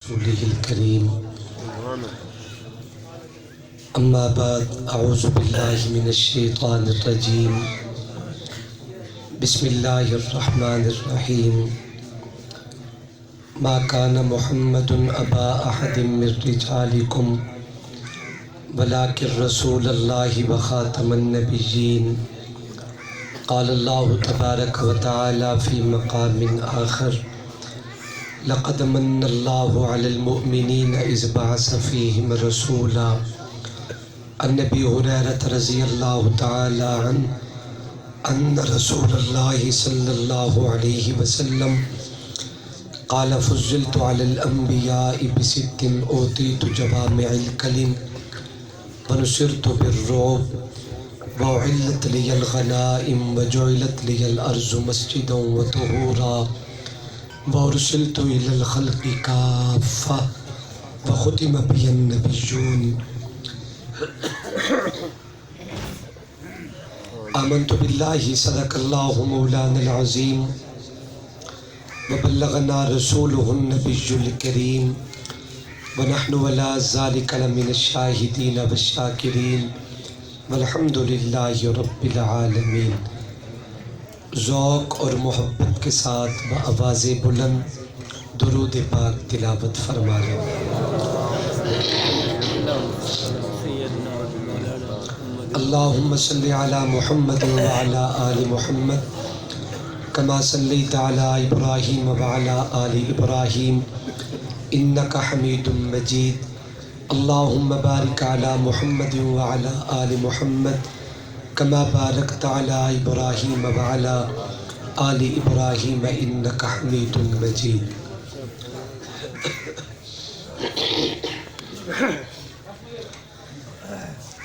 رسوله الكريم أما بعد أعوذ بالله من الشيطان الرجيم بسم الله الرحمن الرحيم ما كان محمد أبا أحد من رجالكم ولكن رسول الله وخاتم النبيين قال الله تبارك وتعالى في مقام آخر لقد من الله على المؤمنين إذ بعث فيهم رسولا عن أبي هريرة رضي الله تعالى عنه أن رسول الله صلى الله عليه وسلم قال فضلت على الأنبياء بست أوتيت جوامع الكلم ونصرت بالرعب وأحلت لي الغنائم وجعلت لي الأرض مسجدا وطهورا وأرسلت إلى الخلق كافة وختم بي النبيون آمنت بالله صدق الله مولانا العظيم وبلغنا رسوله النبي الكريم ونحن ولا ذلك لمن الشاهدين والشاكرين والحمد لله رب العالمين۔ ذوق اور محبت کے ساتھ بآواز بلند درود پاک تلاوت فرما رہے ہیں۔ اللہم صلی علی محمد وعلی آل محمد کما صلیت علی ابراہیم وعلی آل ابراہیم انکا حمید مجید۔ اللہم بارک علی محمد وعلی آل محمد کما بارکت علی ابراہیم وعلی آل ابراہیم انکا حمید مجید۔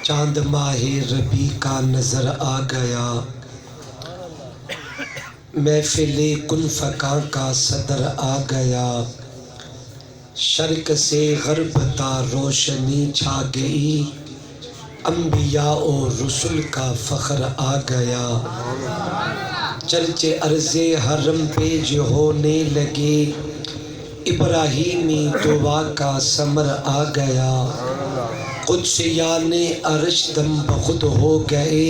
چاند ماہ ربیع کا نظر آ گیا، محفل کن فکاں کا صدر آ گیا، شرق سے غرب تا روشنی چھا گئی، انبیاء و رسل کا فخر آ گیا، چرچے عرض حرم پہ جو ہونے لگے، ابراہیمی دعا کا ثمر آ گیا، قدسیان عرش دم بخود ہو گئے،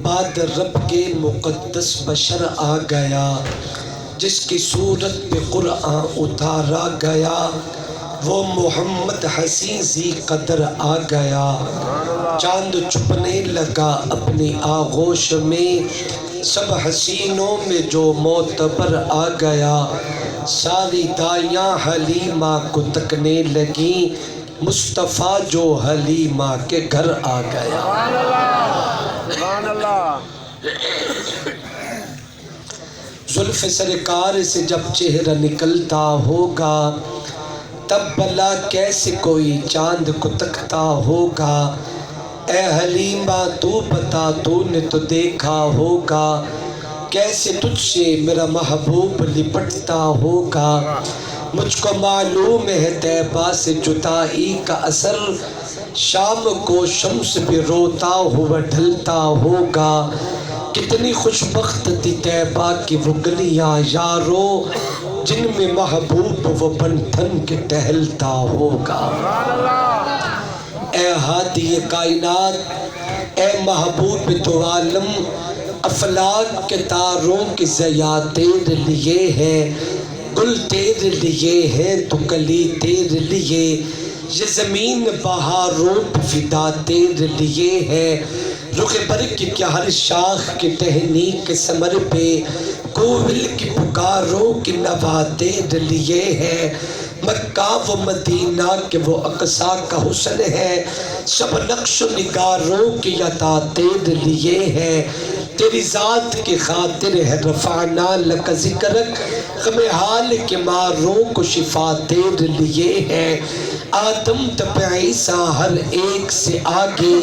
بعد رب کے مقدس بشر آ گیا، جس کی صورت پہ قرآن اتارا گیا، وہ محمد حسین ذی قدر آ گیا، چاند چھپنے لگا اپنی آغوش میں، سب حسینوں میں جو معتبر آ گیا، ساری دائیاں حلیمہ کو تکنے لگیں، مصطفیٰ جو حلیمہ کے گھر آ گیا۔ زلف سرکار سے جب چہرہ نکلتا ہوگا، تب بھلا کیسے کوئی چاند کو تکتا ہوگا، اے حلیمہ تو بتا تو نے تو دیکھا ہوگا، کیسے تجھ سے میرا محبوب لپٹتا ہوگا، مجھ کو معلوم ہے طیبہ سے جدائی کا اثر، شام کو شمس بھی روتا ہوا ڈھلتا ہوگا، کتنی خوشبخت تھی طیبہ کی وہ گلیاں یارو، جن میں محبوب وہ بن تھن کے ٹہلتا ہوگا۔ اے ہادی کائنات، اے محبوب دو عالم، افلاک کے تاروں کی ضیاء تیرے لیے ہے، گل تیرے لیے ہے تو کلی تیرے لیے، یہ زمین بہاروں پہ فدا تیرے لیے ہے، رخ برگ کی ہر شاخ کی ٹہنی کے ثمر پہ، کوئل کی پکاروں کی نوا تیرے لیے ہے، مکہ و مدینہ کے وہ اقصیٰ کا حسن ہے، سب نقش و نگاروں کی عطا تیرے لیے ہے، تیری ذات کی خاطر ہے رفعنا لک ذکرک، غم حال کے ماروں کو شفا تیرے لیے ہے، آدم تب عیسیٰ ہر ایک سے آگے،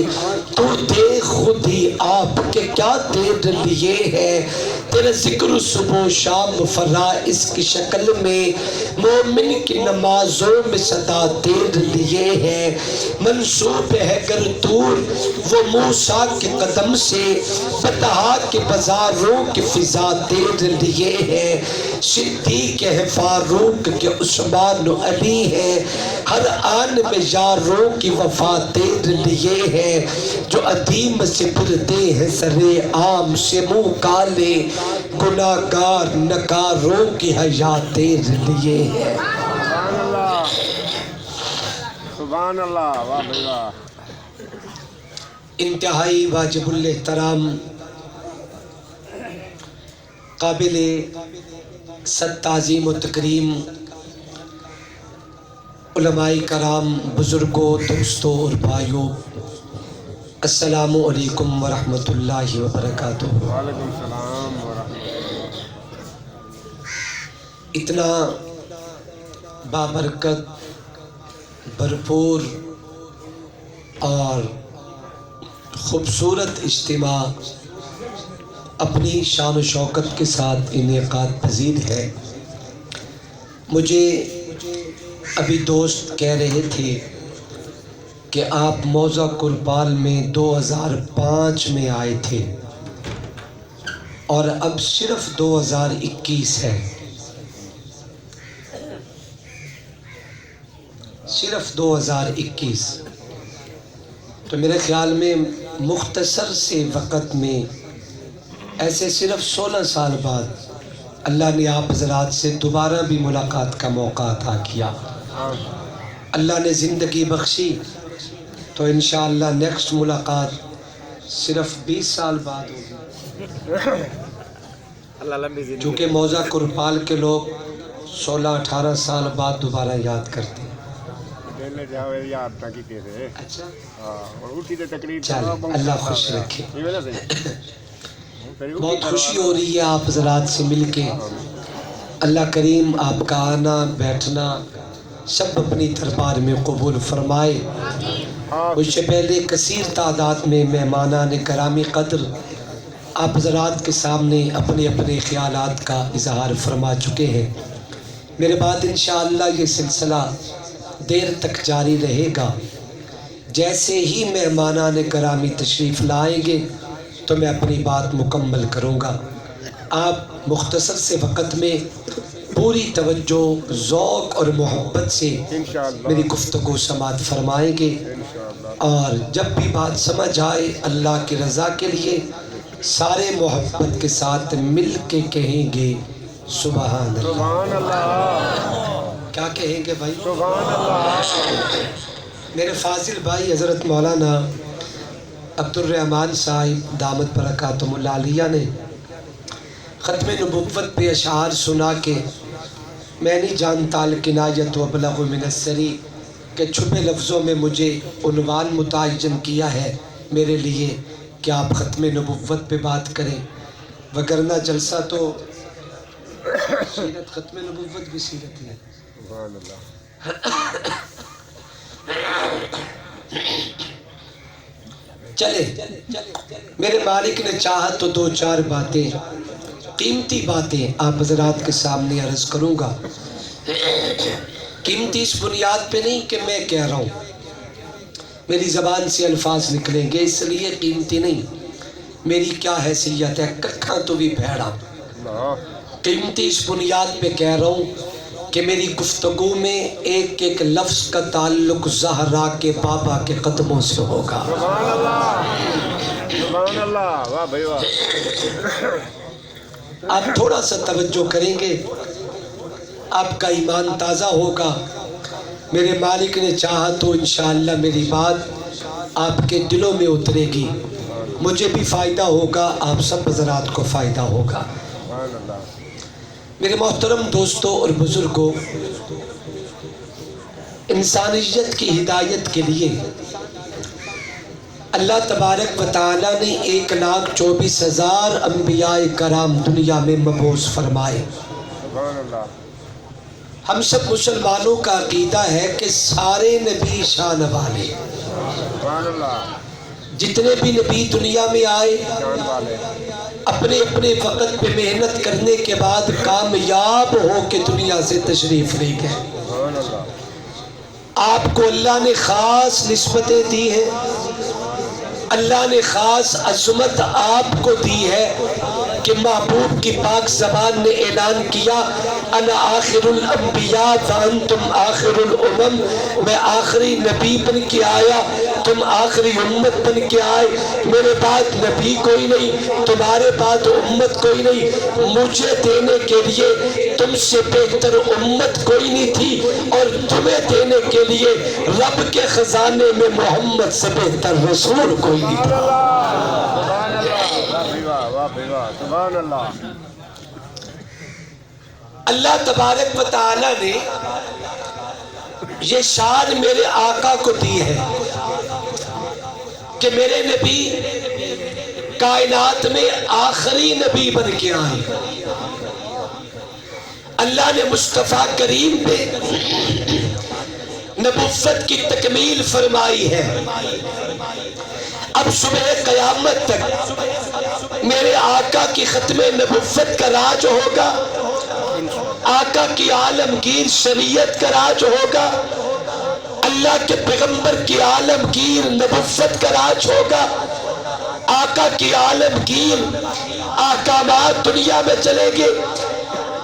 تو دے خود ہی آپ کے کیا تیرے لیے ہے، تیرا ذکر صبح و شام فرائض کی شکل میں مومن کی نمازوں میں صدا تیر لیے ہیں، منسوب ہے گر دور وہ موسیٰ کے قدم سے فتحہ کے بازاروں کی فضا تیر لیے ہیں، صدیق ہے فاروق کے عثمان و علی ہے، ہر آن میں یاروں کی وفا تیر لیے ہیں، جو عدیم سے پھرتے ہیں سرے عام سے منہ کالے، گناہگار نکاروں کی حیا تیر لیے ہیں۔ سبحان اللہ، سبحان اللہ، واہ بھائی واہ۔ انتہائی واجب الاحترام قابل صد تعظیم و تکریم علماء کرام، بزرگوں، دوستوں اور بھائیوں، السلام علیکم ورحمۃ اللہ وبرکاتہ۔ وعلیکم السلام ورحمۃ اللہ۔ اتنا بابرکت، بھرپور اور خوبصورت اجتماع اپنی شان و شوکت کے ساتھ انعقاد پذیر ہے۔ مجھے ابھی دوست کہہ رہے تھے کہ آپ موضع کرپال میں 2005 میں آئے تھے اور اب صرف 2021 ہے، صرف 2021۔ تو میرے خیال میں مختصر سے وقت میں ایسے صرف 16 سال بعد اللہ نے آپ حضرات سے دوبارہ بھی ملاقات کا موقع عطا کیا۔ اللہ نے زندگی بخشی تو انشاءاللہ نیکسٹ ملاقات صرف 20 سال بعد ہوگی، چونکہ موضع کرپال کے لوگ 16-18 سال بعد دوبارہ یاد کرتے ہیں۔ اچھا چلے، اللہ خوش رکھے۔ بہت خوشی ہو رہی ہے آپ حضرات سے مل کے۔ اللہ کریم آپ کا آنا بیٹھنا سب اپنی دربار میں قبول فرمائے۔ مجھ سے پہلے کثیر تعداد میں مہمانان گرامی قدر آپ حضرات کے سامنے اپنے اپنے خیالات کا اظہار فرما چکے ہیں۔ میرے بعد انشاءاللہ یہ سلسلہ دیر تک جاری رہے گا۔ جیسے ہی مہمانان گرامی تشریف لائیں گے تو میں اپنی بات مکمل کروں گا۔ آپ مختصر سے وقت میں پوری توجہ، ذوق اور محبت سے میری گفتگو سماعت فرمائیں گے، اور جب بھی بات سمجھ آئے اللہ کی رضا کے لیے سارے محبت کے ساتھ مل کے کہیں گے سبحان اللہ۔ سبحان اللہ، کیا کہیں گے بھائی؟ سبحان اللہ۔ میرے فاضل بھائی حضرت مولانا عبدالرحمن صاحب دامت برکاتہم اللہ علیہ نے ختم نبوت پہ اشعار سنا کے میں نہیں جانتا الکنایت و ابلغ من السری کہ چھپے لفظوں میں مجھے عنوان متعین کیا ہے میرے لیے کہ آپ ختم نبوت پہ بات کریں، وگرنہ جلسہ تو سیرت، ختم نبوت بھی سیرت ہے۔ سبحان اللہ۔ چلے، میرے مالک نے چاہا تو 2-4 باتیں، قیمتی باتیں آپ حضرات کے سامنے عرض کروں گا۔ قیمتی اس بنیاد پہ نہیں کہ میں کہہ رہا ہوں، میری زبان سے الفاظ نکلیں گے اس لیے قیمتی نہیں، میری کیا حیثیت ہے، ککھاں تو بھی بھیڑا۔ قیمتی اس بنیاد پہ کہہ رہا ہوں کہ میری گفتگو میں ایک ایک لفظ کا تعلق زہرا کے بابا کے قدموں سے ہوگا۔ سبحان اللہ، سبحان اللہ، واہ بھائی واہ۔ آپ تھوڑا سا توجہ کریں گے، آپ کا ایمان تازہ ہوگا۔ میرے مالک نے چاہا تو انشاءاللہ میری بات آپ کے دلوں میں اترے گی، مجھے بھی فائدہ ہوگا، آپ سب حضرات کو فائدہ ہوگا۔ سبحان اللہ۔ میرے محترم دوستوں اور بزرگوں، انسانیت کی ہدایت کے لیے اللہ تبارک و تعالیٰ نے 1,24,000 انبیاء کرام دنیا میں مبعوث فرمائے۔ سبحان اللہ۔ ہم سب مسلمانوں کا عقیدہ ہے کہ سارے نبی شان والے، سبحان اللہ، جتنے بھی نبی دنیا میں آئے جان والے، اپنے اپنے وقت پہ محنت کرنے کے بعد کامیاب ہو کے دنیا سے تشریف لے گئے. سبحان اللہ. آپ کو اللہ نے خاص نسبتیں دی ہیں, اللہ نے خاص عظمت آپ کو دی ہے کہ محبوب کی پاک زبان نے اعلان کیا انا آخر الانبیاء وانتم آخر الامم, میں آخری نبی بن کے آیا, تم آخری امت بن کے آئے. میرے بعد نبی کوئی نہیں, تمہارے بعد امت کوئی نہیں. مجھے دینے کے لیے تم سے بہتر امت کوئی نہیں تھی, اور تمہیں دینے کے لیے رب کے خزانے میں محمد سے بہتر رسول کوئی نہیں تھا. سبحان اللہ. واہ بھائی واہ. سبحان اللہ. اللہ تبارک و تعالی نے یہ شان میرے آقا کو دی ہے کہ میرے نبی کائنات میں آخری نبی بن کے آئے. اللہ نے مصطفیٰ کریم پہ نبوت کی تکمیل فرمائی ہے. اب صبح قیامت تک میرے آقا کی ختم نبوت کا راج ہوگا, آقا کی عالمگیر شریعت کا راج ہوگا, اللہ کے پیغمبر کی عالمگیر نبوت کا راج ہوگا, آقا کی عالمگیر احکامات دنیا میں چلے گے,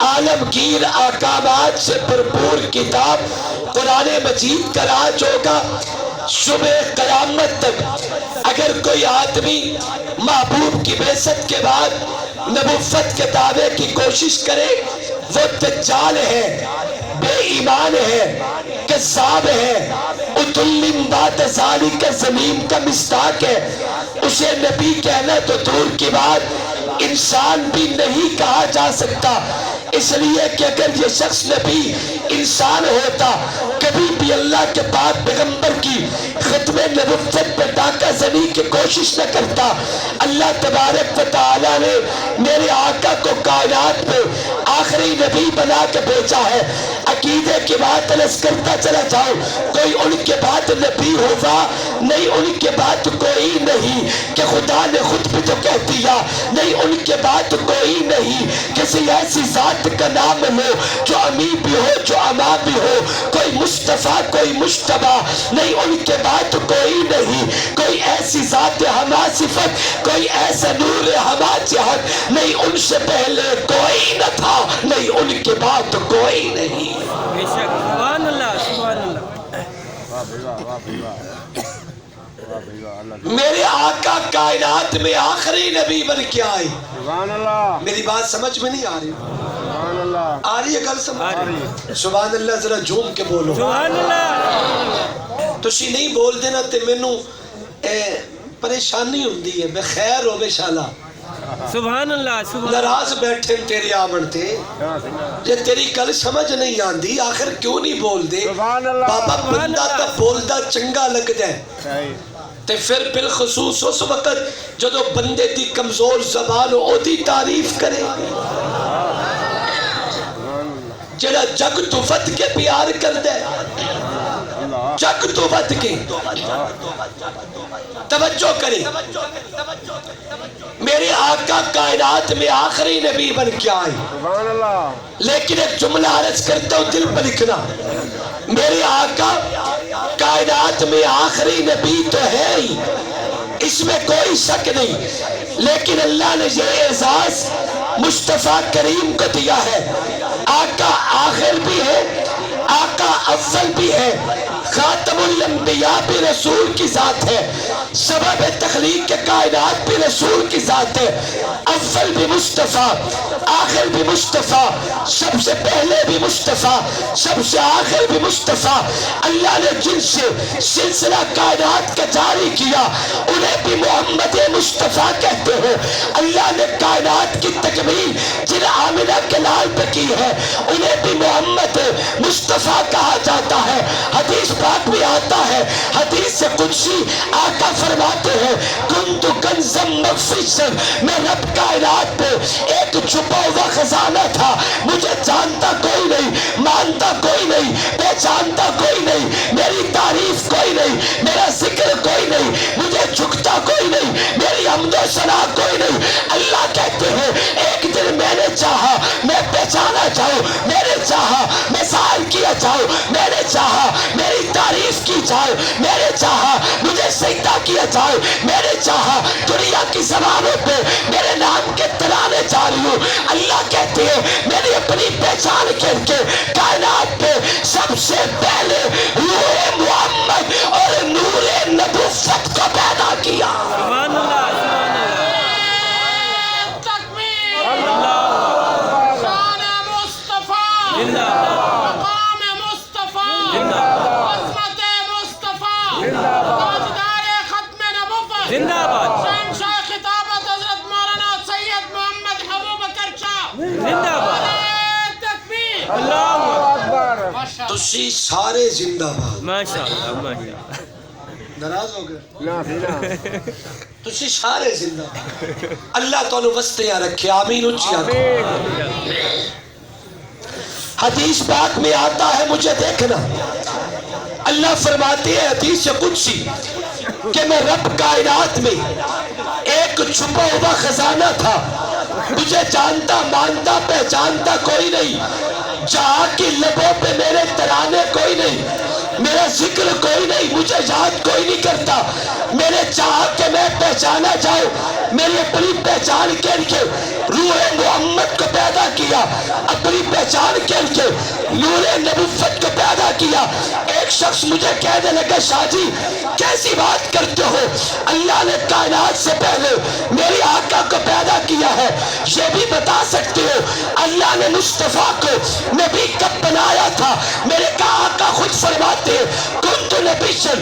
عالمگیر احکامات سے بھرپور کتاب قرآن مجید کا راج ہوگا. صبح قیامت تک اگر کوئی آدمی محبوب کی بعثت کے بعد نبوت کے دعوے کی کوشش کرے, وہ دجال ہے, بے ایمان ہے, کذاب ہے, اتل بعد ذالک زمین کا مصداق ہے. اسے نبی کہنا تو دور کی بات انسان بھی نہیں کہا جا سکتا, اس لیے کہ اگر یہ شخص نبی انسان ہوتا کبھی بھی اللہ کے پاک پیغمبر کی ختم نبوت پہ ڈاکہ زنی کی کوشش نہ کرتا. اللہ تبارک و تعالی نے میرے آقا کو کائنات پہ آخری نبی بنا کے بھیجا ہے. عقیدے کی بات عرض کرتا چلا جاؤ, کوئی ان کے بعد نبی ہوگا نہیں, ان کے بعد کوئی نہیں کہ خدا نے خود بھی تو کہہ دیا, نہیں ان کے بعد کوئی نہیں کسی ایسی ذات کا نام لو جو امی بھی ہو جو اما بھی ہو, کوئی مصطفیٰ کوئی مجتبی نہیں, ان کے بعد کوئی نہیں, کوئی ایسی ذات ہما صفت, کوئی ایسا نور ہما جہت نہیں, ان سے پہلے کوئی نہ تھا, نہیں ان کے بعد کوئی نہیں. بے شک. سبحان اللہ. سبحان اللہ. واہ بھائی واہ. واہ بھائی واہ. واہ بھائی واہ. اللہ. میرے آقا کائنات میں آخری نبی بن کے آئے. سبحان اللہ. میری بات سمجھ میں نہیں آ رہی؟ سبحان اللہ. آ رہی ہے گل سمجھ؟ آ رہی. سبحان اللہ. ذرا جھوم کے بولو. سبحان اللہ. تسی نہیں بول دینا تے مینوں پریشانی ہوندی ہے, بے خیر ہو بے شالا. سبحان اللہ. سبحان ناراض بیٹھے تیرے آمن تے, جے تیری گل سمجھ نہیں آندی آخر کیوں نہیں بول دے؟ سبحان اللہ. بابا بندہ تا بولدا چنگا لگدا ہے صحیح. تے پھر بالخصوص اس وقت جدو بندے دی کمزور زبان او دی تعریف کرے, جڑا جگ تو ود کے پیار کردا ہے, جگ تو ود کے. توجہ کریں, میرے آقا کائنات میں آخری نبی بن کے آئے. سبحان اللہ. لیکن ایک جملہ عرض کرتا ہوں دل پر لکھنا, میرے آقا کائنات میں آخری نبی تو ہے ہی, اس میں کوئی شک نہیں, لیکن اللہ نے یہ اعزاز مصطفیٰ کریم کو دیا ہے. آقا آخر بھی ہے, آقا اول بھی ہے, خاتم الانبیاء بھی رسول کی ذات ہے, سبب تخلیق کے کائنات بھی رسول کی ذات ہے. اول بھی مصطفیٰ, آخر بھی مصطفیٰ, سب سے پہلے بھی مصطفیٰ, سب سے آخر بھی مصطفیٰ. اللہ نے جن سے سلسلہ کائنات کا جاری کیا انہیں بھی محمد مصطفیٰ کہتے ہیں. اللہ نے کائنات کی تکمیل جن آمنہ کے لال پہ کی ہے انہیں بھی محمد مصطفیٰ کہا جاتا ہے. حدیث پاک بھی آتا ہے, حدیث سے قدسی آقا فرماتے ہیں کنت کنزم مغفشن, میں رب کائنات پہ ایک چھپا ہوا خزانہ تھا, مجھے جانتا کوئی نہیں, مانتا کوئی نہیں, پہچانتا کوئی نہیں, میری تعریف کوئی نہیں, میرا ذکر کوئی نہیں, مجھے جھکتا کوئی نہیں, میری حمد و ثنا کوئی نہیں. اللہ کہتا جاؤں میں نے چاہا میں ظاہر کیا جاؤں میں نے چاہا میری تعریف کی جائے میں نے چاہا مجھے سجدہ کیا جائے میں نے چاہا دنیا کی زبانوں پہ میرے نام کے ترانے جاری ہوں. اللہ کہتے ہیں میں نے اپنی پہچان کر کے کائنات پہ سب سے پہلے روح محمد اور نور نبوت کو پیدا کیا. سبحان اللہ سبحان اللہ تکبیر اللہ شان مصطفیٰ زندہ مقام مصطفیٰ زندہ عظمت مصطفیٰ تاجدار ختم نبوت زندہ باد شہنشاہ خطابت حضرت مولانا سید محمد ابوبکر شاہ زندہ باد تکبیر اللہ اکبر تسی سارے زندہ باد. ماشاء اللہ ماشاء اللہ ناراض ہو گئے نا سی نا تسی سارے زندہ باد. اللہ تعالی وسطیاں رکھے آمین. اچھی آنکھوں حدیث پاک میں آتا ہے مجھے دیکھنا اللہ فرماتے ہیں حدیث قدسی کہ میں رب کائنات میں ایک چھپا ہوا خزانہ تھا مجھے جانتا مانتا پہچانتا کوئی نہیں جہاں کی لبوں پہ میرے ترانے کوئی نہیں میرا ذکر کوئی نہیں مجھے یاد کوئی نہیں کرتا میرے چاہ کہ میں پہچانا جاؤں میری اپنی پہچان کر کے روح محمد کو پیدا کیا اپنی پہچان کر کے نور نبوت کو پیدا کیا. ایک شخص مجھے کہنے لگا شاہ جی کیسی بات کرتے ہو اللہ نے کائنات سے پہلے میری آقا کو پیدا کیا ہے یہ بھی بتا سکتے ہو اللہ نے مصطفیٰ کو نبی کب بنایا تھا. میرے کہا آقا خود فرماتے ہیں کنت نبیًا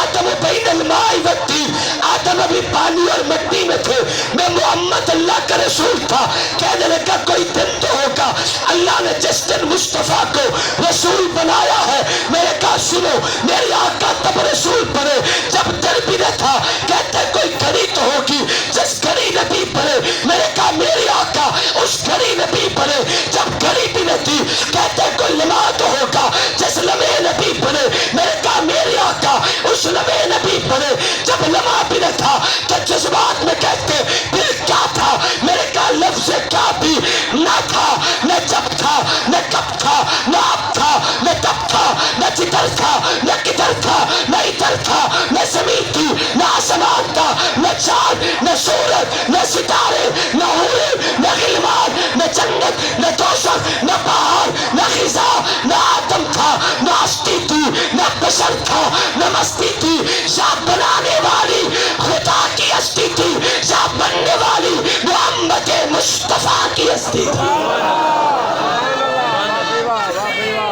آدم بین الماء والطین آدم ابھی پانی اور مٹی میں تھے میں محمد اللہ کا رسول تھا. کہنے لگا کوئی دن تو ہوگا اللہ نے جس دن مصطفیٰ کو رسول بنایا ہے. میں نے کہا سنو میری آقا تب رسول بنے جب دن بھی نہ تھا. کہتے کوئی گھڑی تو ہوگی جس گھڑی نبی بنے. میں نے کہا میری آقا اس گھڑی نبی بنے جب گھڑی بھی نہ تھی. کہتے کوئی لمحہ تو ہوگا جس لمحے نبی بنے. میں نے کہا میری آقا اس لمحے نبی بنے جب لمحہ بھی نہ تھا. تو جذبات میں کہتے پھر کیا تھا. میں نے کہا لفظ کیا بھی نہ تھا نہ جب تھا نہ کب تھا نہ اب تھا نہ تب تھا نہ جدھر تھا نہ کدھر تھا نہ ادھر تھا نہ زمین تھی نہ آسمان تھا نہ چاند نہ سورج نہ ستارے نہ حورے نہ غلمان نہ جنت نہ دوزخ نہ پہاڑ نہ خزاں نہ آدم تھا نہ ہستی تھی نہ بشر تھا نہ مستی تھی. یا بنانے والی خدا کی ہستی تھی یا بننے والی محمد مصطفیٰ کی ہستی تھی.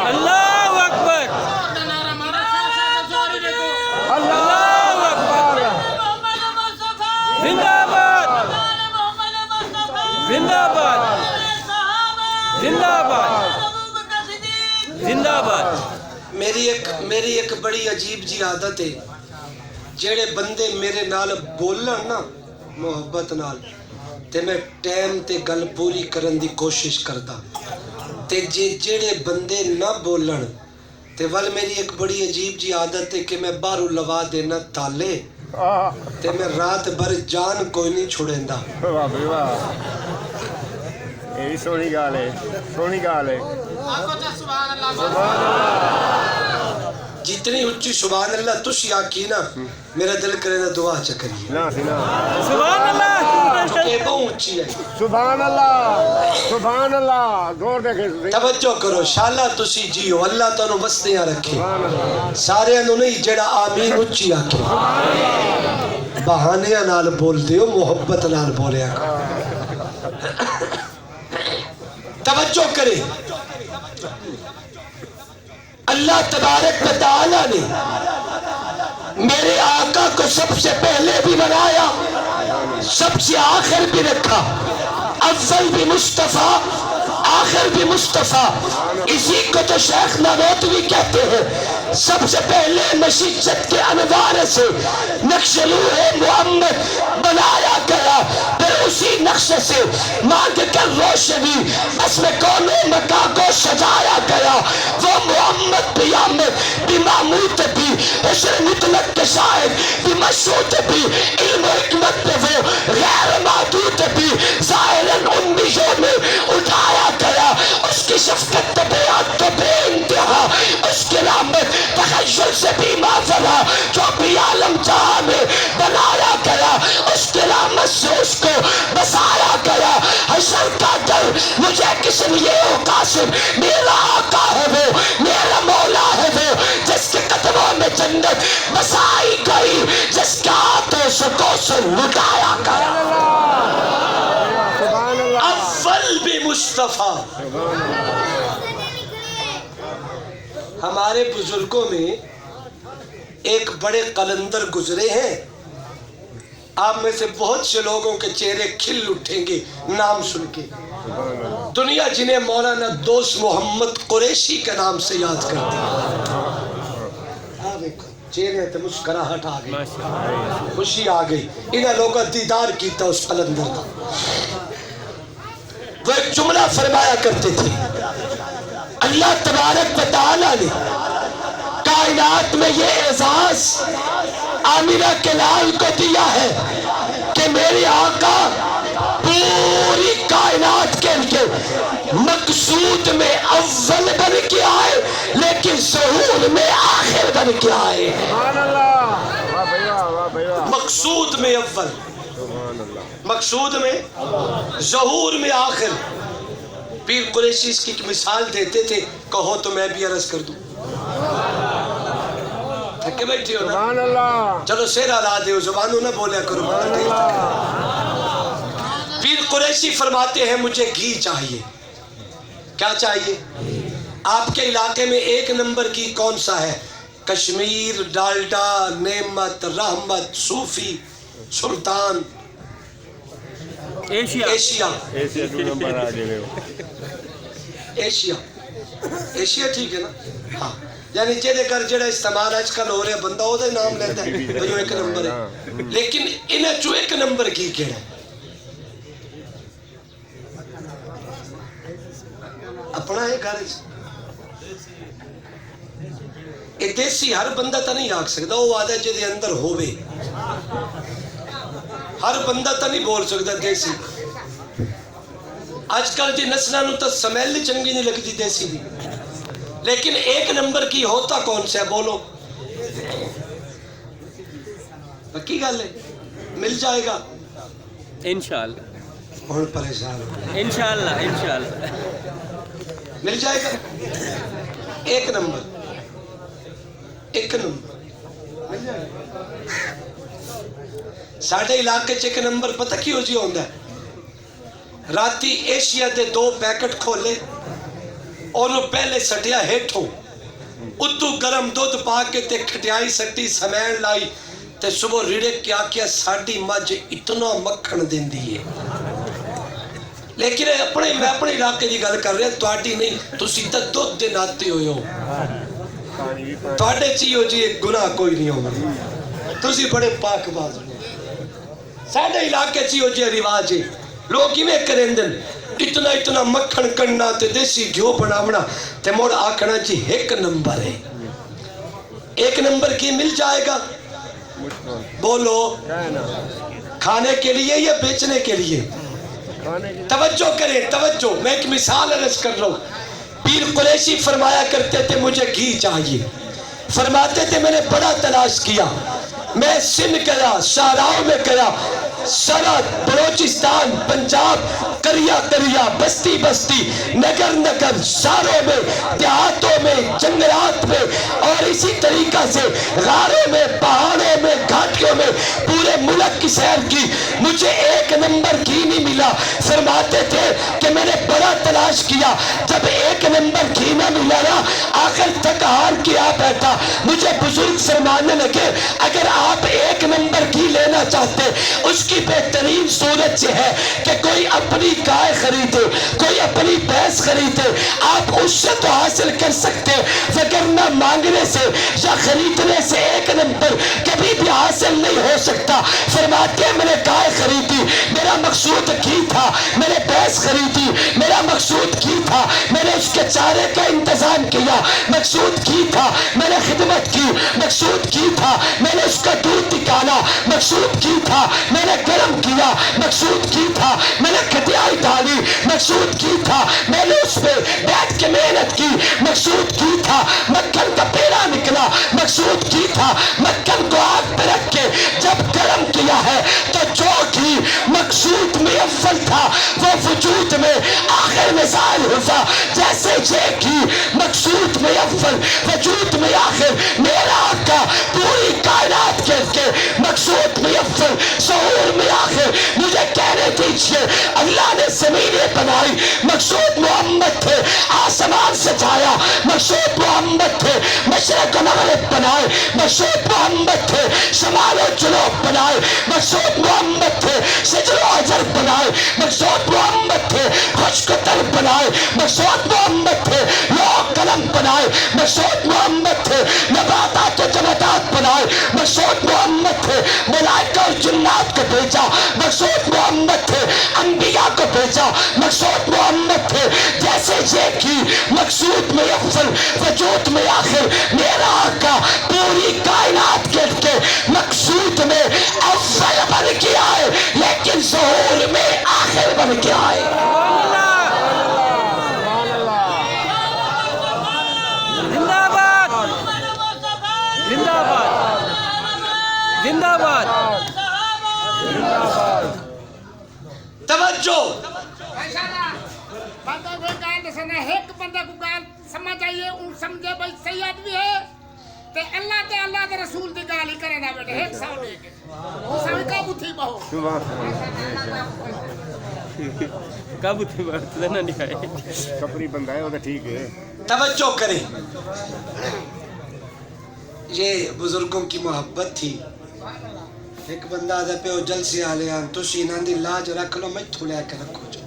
اللہ اکبر اللہ اکبر زندہ باد زندہ باد زندہ باد زندہ باد. میری ایک بڑی عجیب جی عادت ہے جڑے بندے میرے نال بولن نا محبت نال تے میں ٹائم تے گل پوری کرن دی کوشش کردا تے جڑے بندے نہ بولن تے ول میری ایک بڑی عجیب جی عادت ہے کہ میں باہروں لوا دینا تالے تے میں رات بھر جان کوئی نہیں چھڑیندا. واہ بھائی واہ یہ بھی سونی گال ہے سونی گال ہے. آنکھوں سے سبحان اللہ جتنی اچھی سبحان اللہ تسی آکی نا میرا دل کرے نا دعا چکریے نا سی نا سبحان اللہ کہ بہت اچھی ہے. سبحان اللہ غور دیکھیں توجہ کرو شالا تسی جیو اللہ تانوں وسطیاں رکھے سبحان اللہ سارے انہوں نہیں جڑا آمین اچھی آکے بہانیاں نال بول دیو محبت نال بولیا کرو. توجہ کرے اللہ تبارک و تعالیٰ نے میرے آقا کو سب سے پہلے بھی بنایا سب سے آخر بھی رکھا. اول بھی مصطفیٰ آخر بھی مصطفیٰ. اسی کو تو شیخ نانوتوی کہتے ہیں سب سے پہلے مشیت کے انوار سے نقش روح محمد بنایا گیا پھر اسی نقش سے مانگ کر روشنی اسم کونوں مکہ کو سجایا گیا. وہ محمد بھی آمد بھی محمود بھی حسن مطلق کے شاہد بھی مشہود بھی علم و حکمت پہ وہ غیر محدود بھی ظاہراً امیوں میں اٹھایا گیا. اس کی شفاعت تخیل سے بھی ماضرہ جو بھی عالم جہاں میں بنایا گیا اس کرامت سے اس کو بسایا گیا. حشر کا ڈر مجھے کس لیے ہو قاسم؟ میرا آقا ہے وہ، میرا مولا ہے وہ، جس کے قدموں میں جنت بسائی گئی، جس کے ہاتھوں سے کوثر لٹایا گیا. اول بھی مصطفیٰ. ہمارے بزرگوں میں ایک بڑے قلندر گزرے ہیں، آپ میں سے بہت سے لوگوں کے چہرے کھل اٹھیں گے نام سن کے. دنیا جنہیں مولانا دوست محمد قریشی کے نام سے یاد کرتی ہے. چہرے تے مسکراہٹ آ گئی، خوشی آ گئی. انہیں لوگوں دیدار کیتا اس قلندر کا. وہ ایک جملہ فرمایا کرتے تھے، اللہ تبارک و تعالیٰ نے کائنات میں یہ اعزاز آمنہ کے لال کو دیا ہے کہ میرے آقا پوری کائنات کے لیے مقصود میں اول بن کے آئے، لیکن ظہور میں آخر بن کے آئے. مقصود میں اول، مقصود میں ظہور میں آخر. پیر قریشی اس کی مثال دیتے تھے، کہو تو میں بھی عرض کر دوں. تھکے بیٹھے ہو نا، چلو سیرا لا دے، زبانوں نہ بولیا کرو. پیر قریشی فرماتے ہیں مجھے گھی چاہیے. کیا چاہیے؟ آپ کے علاقے میں ایک نمبر کی کون سا ہے؟ کشمیر، ڈالڈا، نعمت، رحمت، صوفی، سلطان، ایشیا. ایشیا ایشیا ٹھیک ہے نا؟ ہاں، یعنی جیدے کر جڑا استعمال آج کل ہو رہا ہے بندہ ہو دے نام لیتا ہے تو جو ایک نمبر ہے. لیکن انہیں جو ایک نمبر کی کہنا ہے اپنا ہے گھر. یہ دیسی ہر بندہ تا نہیں آگ سکتا، وہ آدھا جیدے اندر ہووے. ہر بندہ تا نہیں بول سکتا دیسی. آج کل جی نسلوں نو تو سمیل چنگی نہیں لگتی دیسی بھی، لیکن ایک نمبر کی ہوتا کون سا ہے بولو؟ پکی گل ہے، مل جائے گا انشاءاللہ. اور پریشان ہو انشاءاللہ، انشاءاللہ مل جائے گا. ایک نمبر، ایک نمبر مل جائے گا. ساڑھے علاقے چ ایک نمبر پتہ کی ہو جی ہوندہ ہے؟ راتی ایشیا دے 2 پیکٹ کھولے اور پہلے سٹیا ہیٹھوں ادو گرم دودھ پا کے تے کھٹیائی سٹی سمین لائی تے صبح ریڑے کیا کیا ساڑھی مجھ اتنا مکھن دین دیئے. لیکن میں اپنے علاقے دی گل کر رہے ہیں، توڑی نہیں، تو سیدھا دودھ دے ناتے ہوئے ہو. توڑے چیئے ہو جی ایک گناہ کوئی نہیں ہوگا، تو سی بڑے پاک باز ہو. ساڑھے علاقے چیئے ہو جی رواج ہے، لوگ ہی میں کریں دن اتنا مکھن کرنا تے دیسی گھیو بناونا تے موڑ آکھنا جی ایک نمبر ہے. ایک نمبر کی مل جائے گا بولو؟ کھانے کے لیے یا بیچنے کے لیے؟ توجہ کریں، توجہ. میں ایک مثال عرض کر رہا ہوں. پیر قریشی فرمایا کرتے تھے مجھے گھی چاہیے. فرماتے تھے میں نے بڑا تلاش کیا، میں سندھ گیا، شاہراہوں میں گیا، سرحد، بلوچستان، پنجاب، کریا کریا، بستی بستی، نگر نگر، شہروں میں، دیہاتوں میں، جنگلات میں، اور اسی طریقہ سے غاروں میں، پہاڑوں میں، گھاٹیوں میں پورے ملک کی سیر کی. مجھے ایک نمبر گھی نہیں ملا. فرماتے تھے کہ میں نے بڑا تلاش کیا، جب ایک نمبر گھی نہ ملا نا آخر تک ہار کے آ بیٹھا. مجھے بزرگ فرمانے لگے اگر آپ ایک نمبر گھی لینا چاہتے اس کی بہترین صورت یہ ہے کہ کوئی اپنی گائے خریدے، کوئی اپنی بھینس خریدے، آپ اس سے تو حاصل کر سکتے، وگرنہ مانگنے سے یا خریدنے سے ایک نمبر کبھی بھی حاصل نہیں ہو سکتا. فرماتے ہیں میں نے گائے خریدی، میرا مقصود گھی تھا. میں نے بھینس خریدی، میرا مقصود گھی تھا. میں نے اس کے چارے کا انتظام کیا، مقصود گھی تھا. میں نے خدمت کی، مقصود گھی تھا. میں نے اس کا دودھ نکالا، مقصود گھی تھا. میں نے گرم کیا، مقصود گھی تھا. میں نے کھٹیائی ڈالی، مقصود گھی تھا. میں نے اس پہ بیٹھ کے محنت کی، مقصود گھی تھا. مکھن کا پیڑا نکلا، مقصود کی تھا مکن کو آگ پہ رکھ کے جب گرم کیا ہے تو جو گھی مقصود میں اول تھا وہ وجود میں آخر میں ظاہر ہوا، جیسے یہ گھی مقصود میں اول وجود میں آخر، میرا آقا پوری کائنات کے مقصود میں اول ظہور میں آخر۔ مجھے کہنے دیجئے اللہ نے زمینیں بنائی، مقصود محمد تھے، آسمان سے چھایا، مقصود محمد تھے، مشرق و مغرب بنائے، مقصود محمد تھے، شمال و جنوب بنائے، مقصود محمد تھے، شجر و حجر بنائے، مقصود محمد تھے، خشک و تر بنائے، مقصود محمد تھے، لوح قلم بنائے، مقصود محمد تھے، نباتات و جمادات بنائے، مقصود محمد تھے، ملائکہ اور جنات کو بھیجا، مقصود محمد تھے، انبیاء کو بھیجا، مقصود محمد تھے، جیسے یہ کی مقصود میں اول وجود میں آخر، میرا آقا پوری کائنات کے مقصود میں اول بن کے آئے لیکن ظہور میں آخر بن کے آئے۔ زندہ باد، زندہ باد، زندہ باد۔ توجہ، بندہ کوئی گال دسنا ایک بندہ کو گال سمجھ آئیے ان سمجھے بھائی صحیح آدمی ہے تے اللہ دے رسول دی گال ہی کرے نا بیٹے ایک ساؤ لے کے ساؤ کا بوتھی بہو کب تھی بات لینا نہیں آئے کپڑی بندہ ہے وہ تو ٹھیک ہے۔ توجہ کریں، یہ بزرگوں کی محبت تھی۔ ایک بندہ آدھا پہ جل سے آ لیا تو شینان دی لاج رکھ لو میں تھولے کے رکھو جو۔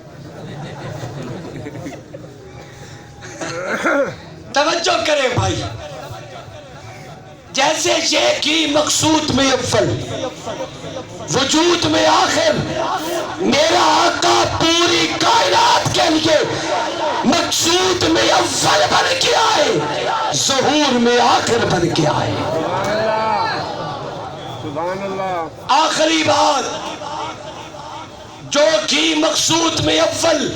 توجہ کریں بھائی، جیسے یہ کی مقصود میں اول وجود میں آخر، میرا آقا پوری کائنات کے لیے مقصود میں اول بن کے آئے، ظہور میں آخر بن کے آئے۔ سبحان اللہ۔ آخری بات، جو کی مقصود میں اول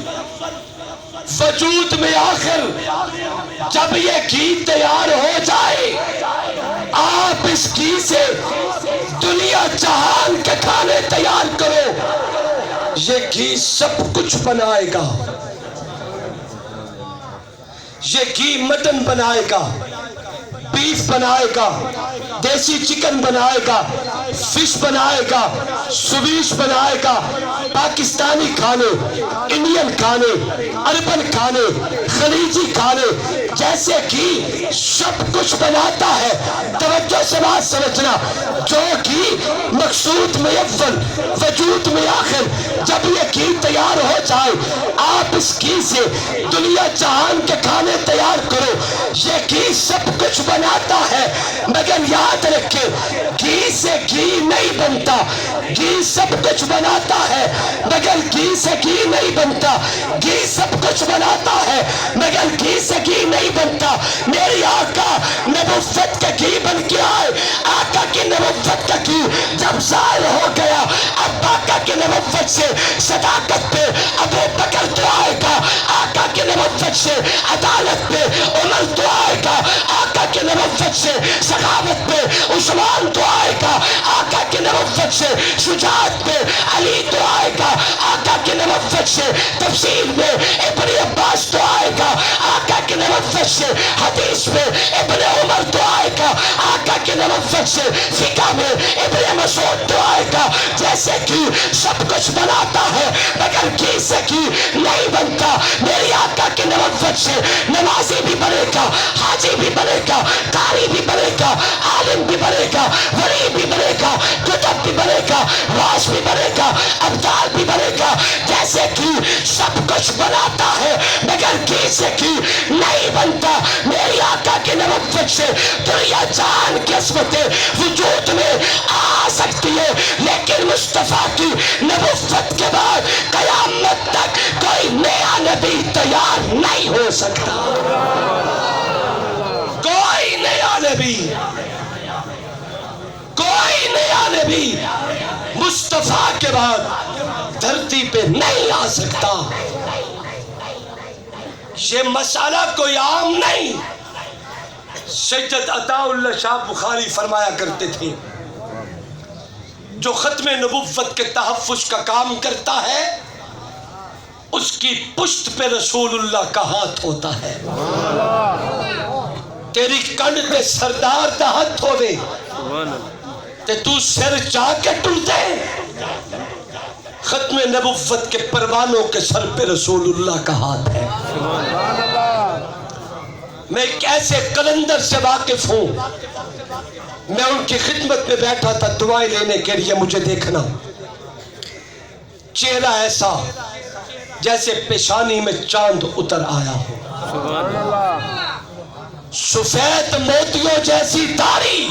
وجود میں آخر، جب یہ گھی تیار ہو جائے آپ اس گھی سے دنیا جہان کے کھانے تیار کرو، یہ گھی سب کچھ بنائے گا۔ یہ گھی مٹن بنائے گا، بیف بنائے گا، دیسی چکن بنائے گا، فش بنائے گا، سویش بنائے گا، پاکستانی کھانے، انڈین کھانے، اربن کھانے، خلیجی کھانے، جیسے کہ سب کچھ بناتا ہے۔ توجہ سے بات سمجھنا، جو کہ مقصود میں اول وجود میں آخر، جب یہ گھی تیار ہو جائے آپ اس گھی سے دنیا جہان کے کھانے تیار کرو۔ یہ گھی سب کچھ بناتا ہے مگر یاد رکھے گھی سے گھی نہیں بنتا، گھی سب کچھ بناتا ہے مگر گھی سے گھی نہیں بنتا، گھی سب کچھ بناتا ہے مگر گھی سے گھی نہیں بنتا۔ میری آقا نبوت کا گھی بن کے آئے، آقا کی نبوت کا گھی جب ظاہر ہو گیا، اب آقا کی نبوت سے صداقت پہ ابو بکر تو آئے گا، آقا کی نبوت سے عدالت پہ عمر تو آئے گا، آقا کی نبوت سے سخاوت پہ عثمان تو آئے گا، آقا کی نبوت سے شجاعت پہ علی تو آئے گا، آقا کی نبوت سے تفسیر میں ابن عباس تو آئے گا، آقا کی نبوت سے حدیث میں ابن عمر تو آئے گا، آقا کی نبوت سے فقہ میں ابن مسعود تو آئے گا۔ جیسے کہ سب کچھ بناتا ہے مگر گھی سے گھی نہیں بنتا، میری آقا کی نبوت سے نمازی بھی بنے گا، حاجی بھی بنے گا، قاری بھی بنے گا، عالم بھی بنے گا، ولی بھی بنے گا، کتب بھی بنے گا، واعظ بھی بنے گا، ابدال بھی بنے گا۔ جیسے کہ سب کچھ بناتا ہے مگر گھی سے گھی نہیں بنتا، میری آقا کی نبوت سے دنیا جان کی عظمتیں وجود میں آ سکتی ہے لیکن مصطفیٰ کی نبوت کے بعد قیامت تک کوئی نیا نبی تیار نہیں ہو سکتا۔ کوئی نیا نبی، کوئی نیا نبی مصطفیٰ کے بعد دھرتی پہ نہیں آ سکتا۔ یہ مسئلہ کوئی عام نہیں، سید عطا اللہ شاہ بخاری فرمایا کرتے تھے جو ختم نبوت کے تحفظ کا کام کرتا ہے اس کی پشت پہ رسول اللہ کا ہاتھ ہوتا ہے. تیری کنڈ تے سردار دا ہاتھ ہوئے تے تو سر چاہ کے ٹلتے. ختم نبوت کے پروانوں کے سر پہ رسول اللہ کا ہاتھ ہے. میں ایک ایسے قلندر سے واقف ہوں, میں ان کی خدمت میں بیٹھا تھا دعائیں لینے کے لیے. مجھے دیکھنا چہرہ ایسا جیسے پیشانی میں چاند اتر آیا ہو, سفید موتیوں جیسی داڑھی,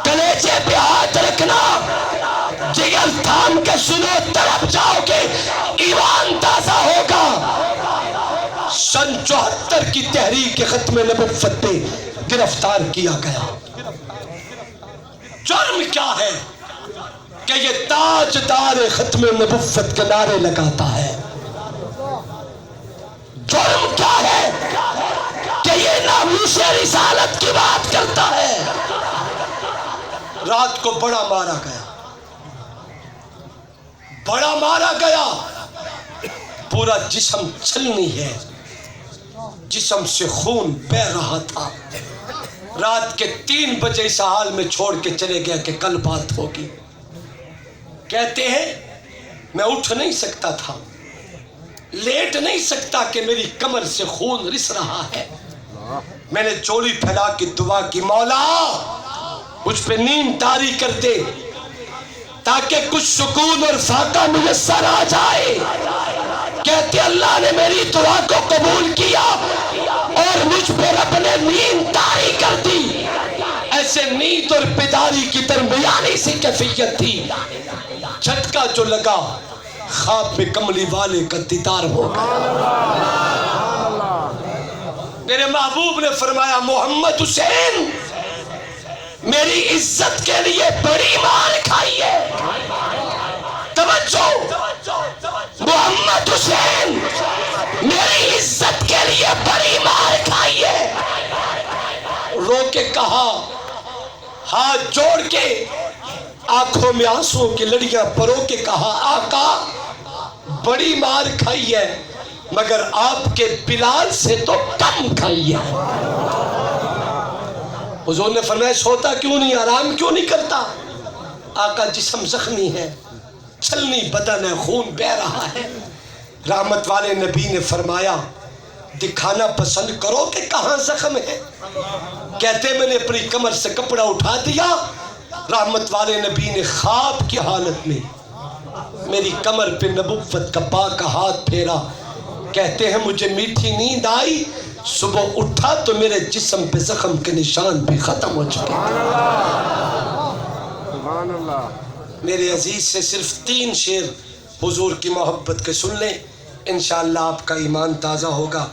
کلیجے پہ ہاتھ رکھنا, جگر تھام کے سنو تڑپ جاؤ گے, ایمان تازہ ہوگا. سن 74 کی تحریک ختم نبوت پہ گرفتار کیا گیا. جرم کیا ہے کہ یہ تاجدار ختم نبوت کے نعرے لگاتا ہے. جرم کیا ہے کہ یہ ناموس رسالت کی بات کرتا ہے. رات کو بڑا مارا گیا, بڑا مارا گیا, پورا جسم چھلنی ہے, جسم سے خون بہ رہا تھا. رات کے 3 بجے اس حال میں چھوڑ کے چلے گیا کہ کل بات ہوگی. کہتے ہیں میں اٹھ نہیں سکتا تھا, لیٹ نہیں سکتا کہ میری کمر سے خون رس رہا ہے. میں نے چولی پھیلا کے دعا کی, مولا مجھ پہ نیند طاری کر دے تاکہ کچھ سکون اور فاقہ میسر آ جائے. کہتے اللہ نے میری دعا کو قبول کیا اور مجھ پہ رب نے نیند طاری کر دی. ایسے نیند اور بیداری کی درمیانی سی کیفیت تھی. جھٹکا جو لگا خواب میں کملی والے کا دیدار ہوگا. میرے محبوب نے فرمایا محمد حسین میری عزت کے لیے بڑی مار کھائی ہے. توجہ, محمد حسین میری عزت کے لیے بڑی مار کھائی ہے. رو کے کہا, ہاتھ جوڑ کے آنکھوں میں آنسوں کی لڑیاں پرو کے کہا, آقا بڑی مار کھائی ہے مگر آپ کے بلال سے تو کم کھائی ہے. حضور نے فرمایا سوتا کیوں نہیں, آرام کیوں نہیں کرتا؟ آقا جسم زخمی ہے, چھلنی بدن ہے, خون بہ رہا ہے. رحمت والے نبی نے فرمایا دکھانا پسند کرو کہ کہاں زخم ہے. کہتے میں نے اپنی کمر سے کپڑا اٹھا دیا. رحمت والے نبی نے خواب کی حالت میں میری کمر پہ نبوت کا پاک ہاتھ پھیرا. کہتے ہیں مجھے میٹھی نیند آئی, صبح اٹھا تو میرے جسم پہ زخم کے نشان بھی ختم ہو چکے. میرے عزیز سے صرف 3 شعر حضور کی محبت کے سن لیں, انشاءاللہ آپ کا ایمان تازہ ہوگا.